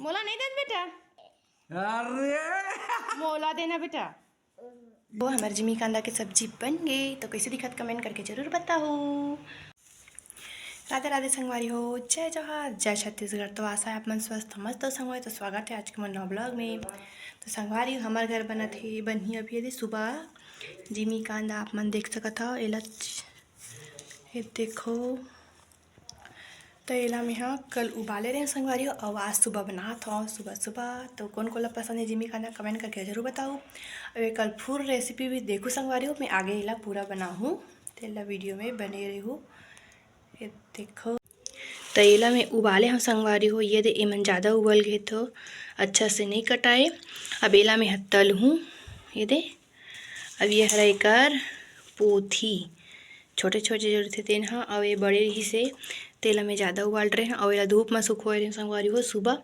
मोला नहीं देना बेटा, अरे मोला देना बेटा। वो हमारे जिमी कांदा की सब्जी बन गई, तो कैसे दिखत कमेंट करके जरूर बताओ। राधे राधे संगवारी हो, जय जवाहर जय छत्तीसगढ़। तो आशा है आप मन स्वस्थ मस्त संगवारी। तो स्वागत है आज के मन नवा ब्लॉग में। तो संगवारी हमारे घर बना थे बनी अभी यदि सुबह जिमी कांदा आप मन देख सकत हो। एला ये देखो, तो एला में हाँ कल उबाले रहे संगवारी हो और आज सुबह बना था सुबह सुबह। तो कौन को पसंद है जिमी खाना कमेंट करके ज़रूर बताओ। और ये कल फुल रेसिपी भी देखो संगवारी हो, मैं आगे एला पूरा बनाऊँ तो एला वीडियो में बने रही हूँ। ये देखो, तो एला में उबाले हम संगवारी हो। ये दे एमन ज़्यादा उबल गए तो अच्छा से नहीं कटाए। अब एला में तल हूँ ये दे। अब ये हरा एकर पोथी छोटे छोटे जो थे तेन हाँ, और ये बड़े ही से तेला में ज़्यादा उबाल रहे हैं और एला धूप में सुखोए रहे संगवारी हो सुबह।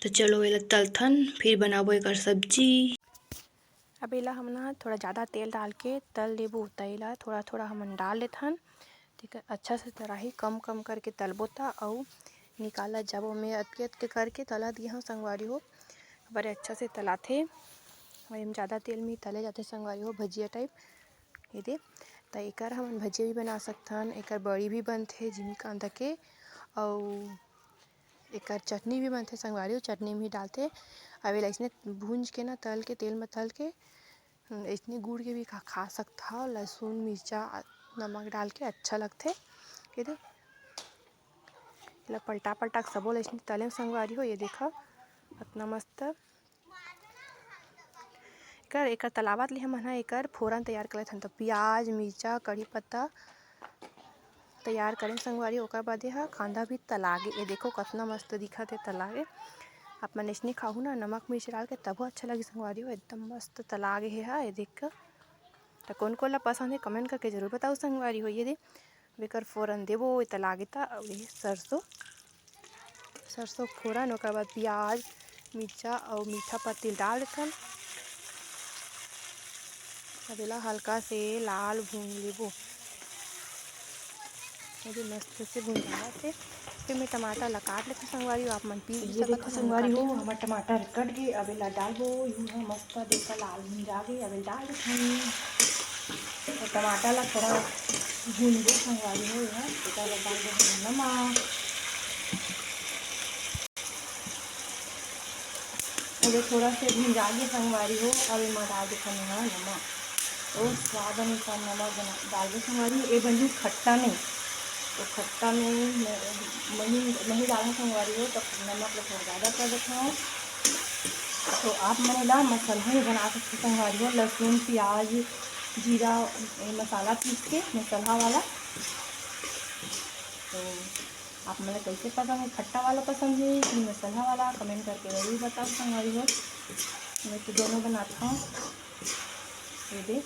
तो चलो एला तलथन फिर बनाबो एक सब्जी। अब एला हम ना थोड़ा ज़्यादा तेल डाल के तल लेबो। तो एला थोड़ा थोड़ा हम डाल लेथन, ठीक है। अच्छा से तराही कम कम करके तलबो ता और निकाला जाबो। मैं अतके के करके तला दिया हूँ संगवारी हो। बड़े अच्छा से तलाथे और हम ज़्यादा तेल में तले जाते संगवारी हो भजिया टाइप ये दे। तो एकर हम भजिया भी बना सकथन, एकर बड़ी भी बनथे जिमी कांदा के, और एकर चटनी भी बनथे संगवारी हो, चटनी में भी डालते। अब ऐसने भूंज के ना तल के तेल में तल के ऐसने गुड़ के भी खा सकता हो। लहसुन मिर्चा नमक डाल के अच्छा लगते ये दे। पलटा पलटा सबो ऐसने तले संगवारी हो। ये देखा इतना मस्त एकर तलावत ले हमन एकर फोरन तैयार करथन। तो प्याज मिर्चा कड़ी पत्ता तैयार करें संगवारी। ओकर बाद ये कांदा भी तलागे। ये देखो कितना मस्त दिखत है तलागे। आप मन ऐसने खाहू ना नमक मिर्च डाल के तब अच्छा लगे संगवारी हो, एकदम मस्त तलागे है ये देख कर। तो कौन कौन ला पसंद है कमेंट करके जरूर बताओ संगवारी हो। ये दे एकर फोरन देबो तलागे था। और ये सरसों फोरन, ओकर बाद प्याज मिर्चा और मीठा पत्ती डाल देथन। अब एला हल्का से लाल भून लेबो, मुझे मस्त से भून जाना थे। फिर मैं टमाटर ला काट लेते संगवारी हो। आप मन पीस भी सकत हो संगवारी हो। हमारे टमाटर कट गए, अब एला डालबो। यूँ मस्त देखा लाल भून जागे। अब डाल देथन तो टमाटर ला थोड़ा भून दे संगवारी हो। यहाँ डाल दे नमक, मुझे थोड़ा से भून जागे संगवारी हो। अब मैं डाल देता यहाँ नमक, तो स्वाद अनुसार नमक डाल दे संगवारी। ये बनी खट्टा नहीं, तो खट्टा में नहीं डालना संगवारी हो तो नमक थोड़ा ज़्यादा कर देता हूँ। तो आप मैंने ला मसाला ही बना सकते संगवारी हो। लहसुन प्याज जीरा मसाला पीस के मसाला वाला। तो आप मैंने कैसे पसंद है, खट्टा वाला पसंद है कि मसाला वाला, कमेंट करके जरूर बताओ संगवारी हो। मैं तो दोनों बनाता हूँ ये दे।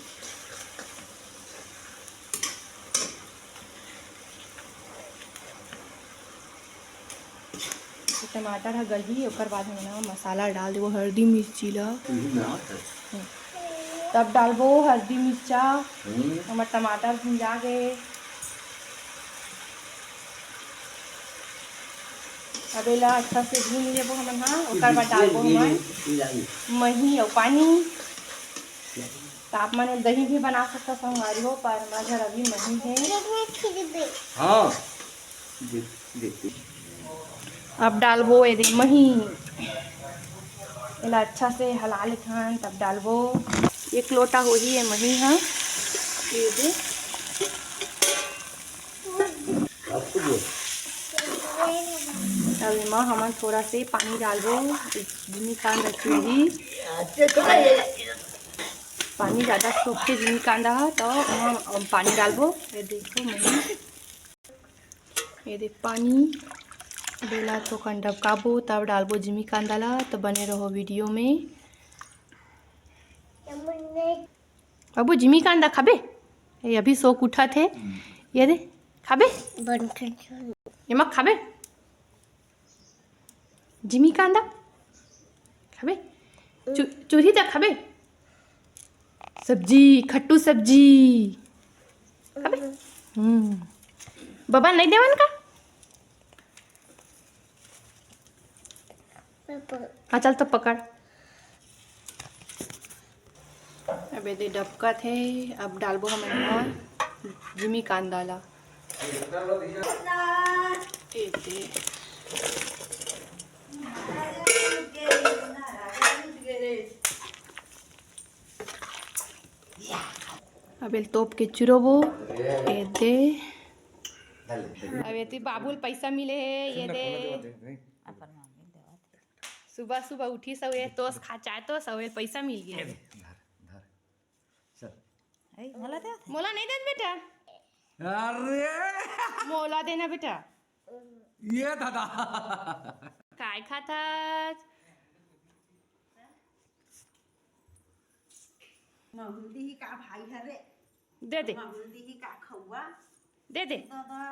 टमाटर है गली, ओकर बाद हम मसाला डाल देबो हल्दी मिर्ची ला। तब डालबो हल्दी मिर्चा। हमारे टमाटर भुंजा गए। अब एला अच्छा से भून लेबो हमन हाँ। ओकर बाद डालबो हमन मही और पानी। तो आप मैंने दही भी बना सकता संगवारी हो, पर हमारे घर अभी मही है। हाँ अब डालबो ये दे मही। एला अच्छा से हला लेथन तब डालबो। एक लोटा हो ही है मही हाँ ये दे। अब माँ हम थोड़ा से पानी डालबो। जिमी कांदा चूड़ी पानी ज़्यादा सूखे जिमी कांदा है तो हम पानी डालबो। ये देखो मही ये देख पानी बेला तो कंडब काबो तब डालबो जिमी कांदा ला। तो बने रहो वीडियो में। बाबू जिमी कांदा खाबे, ये अभी सोक उठा थे ये दे खाबे ये खाबे जिमी कांदा खाबे चूरी तक खाबे। सब्जी खट्टू सब्जी खाबे। बाबा नहीं देवन का हाँ चल तो पकड़। अब ये डबका थे, अब डालबो हम जिमी कांदा ला। अब तोप के चुरोबो दे। अब ये बाबुल पैसा मिले है ये दे। सुबह सुबह उठी सब ये तोस खा चाहे तो सब पैसा मिल गया। मोला नहीं दे बेटा। अरे मोला देना बेटा। ये दादा काय खाता ही का भाई हरे दे दे ही का खौआ दे दे दादा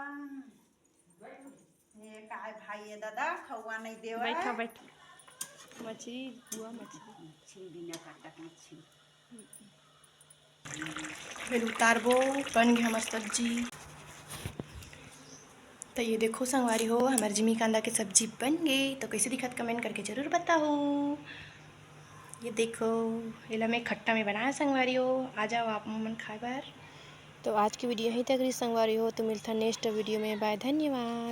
ये काय भाई है दादा खौआ नहीं देवा। बैठा बैठा मछली हुआ मछली बिना काटा मछली फिर उतारबो। बन गया हमारी सब्जी। तो ये देखो संगवारी हो हमारे जिमी कांदा की सब्जी बन गई। तो कैसे दिखत कमेंट करके ज़रूर बताओ। ये देखो इला में खट्टा में बनाया संगवारी हो। आ जाओ आप मन खाए बार। तो आज की वीडियो यहीं तक रही संगवारी हो। तो मिलता नेक्स्ट वीडियो में। बाय, धन्यवाद।